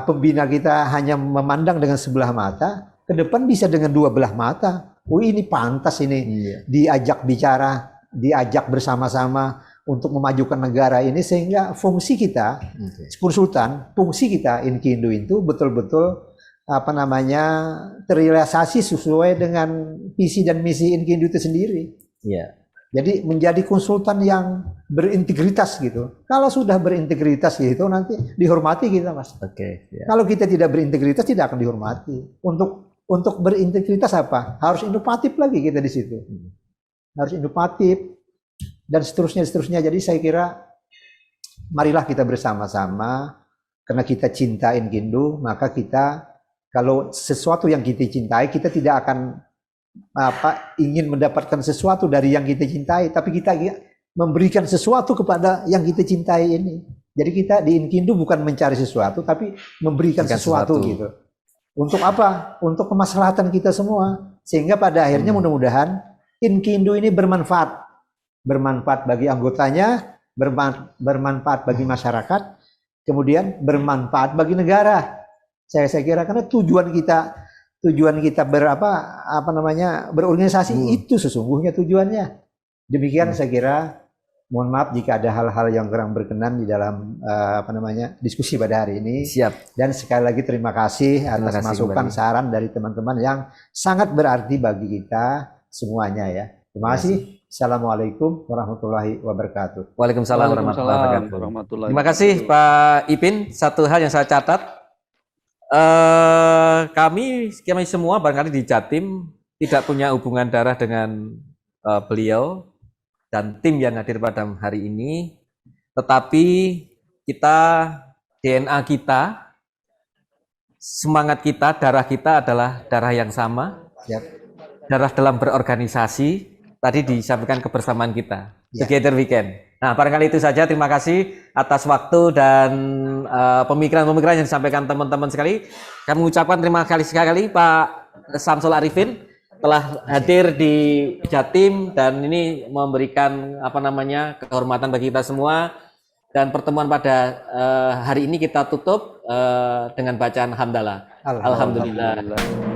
pembina kita hanya memandang dengan sebelah mata, ke depan bisa dengan dua belah mata. Ini pantas ini diajak bicara, diajak bersama-sama untuk memajukan negara ini, sehingga fungsi kita Sultan, fungsi kita Inkindu itu betul-betul terrealisasi sesuai dengan visi dan misi Inkindu itu sendiri. Jadi menjadi konsultan yang berintegritas gitu. Kalau sudah berintegritas gitu, nanti dihormati kita, Mas. Kalau kita tidak berintegritas, tidak akan dihormati. Untuk berintegritas apa? Harus inovatif lagi kita di situ. Harus inovatif dan seterusnya. Jadi saya kira marilah kita bersama-sama, karena kita cinta Inkindu, maka kita, kalau sesuatu yang kita cintai, kita tidak akan ingin mendapatkan sesuatu dari yang kita cintai, tapi kita memberikan sesuatu kepada yang kita cintai ini. Jadi kita di Inkindu bukan mencari sesuatu, tapi memberikan sesuatu gitu. Untuk apa? Untuk kemaslahatan kita semua. Sehingga pada akhirnya mudah-mudahan Inkindu ini bermanfaat. Bermanfaat bagi anggotanya, bermanfaat bagi masyarakat, kemudian bermanfaat bagi negara. Saya kira karena tujuan kita berorganisasi itu sesungguhnya tujuannya. Demikian saya kira. Mohon maaf jika ada hal-hal yang kurang berkenan di dalam diskusi pada hari ini. Siap. Dan sekali lagi terima kasih atas masukan saran dari teman-teman yang sangat berarti bagi kita semuanya ya. Terima kasih. Assalamualaikum warahmatullahi wabarakatuh. Waalaikumsalam warahmatullahi wabarakatuh. warahmatullahi Terima kasih Pak Ipin. Satu hal yang saya catat, kami semua barangkali di Jatim tidak punya hubungan darah dengan beliau dan tim yang hadir pada hari ini, tetapi kita, DNA kita, semangat kita, darah kita adalah darah yang sama, darah dalam berorganisasi. Tadi disampaikan kebersamaan kita, together we can. Nah, barangkali itu saja. Terima kasih atas waktu dan pemikiran-pemikiran yang disampaikan teman-teman sekali. Kami mengucapkan terima kasih sekali Pak Samsul Arifin telah hadir di Jatim dan ini memberikan kehormatan bagi kita semua. Dan pertemuan pada hari ini kita tutup dengan bacaan hamdalah. Alhamdulillah.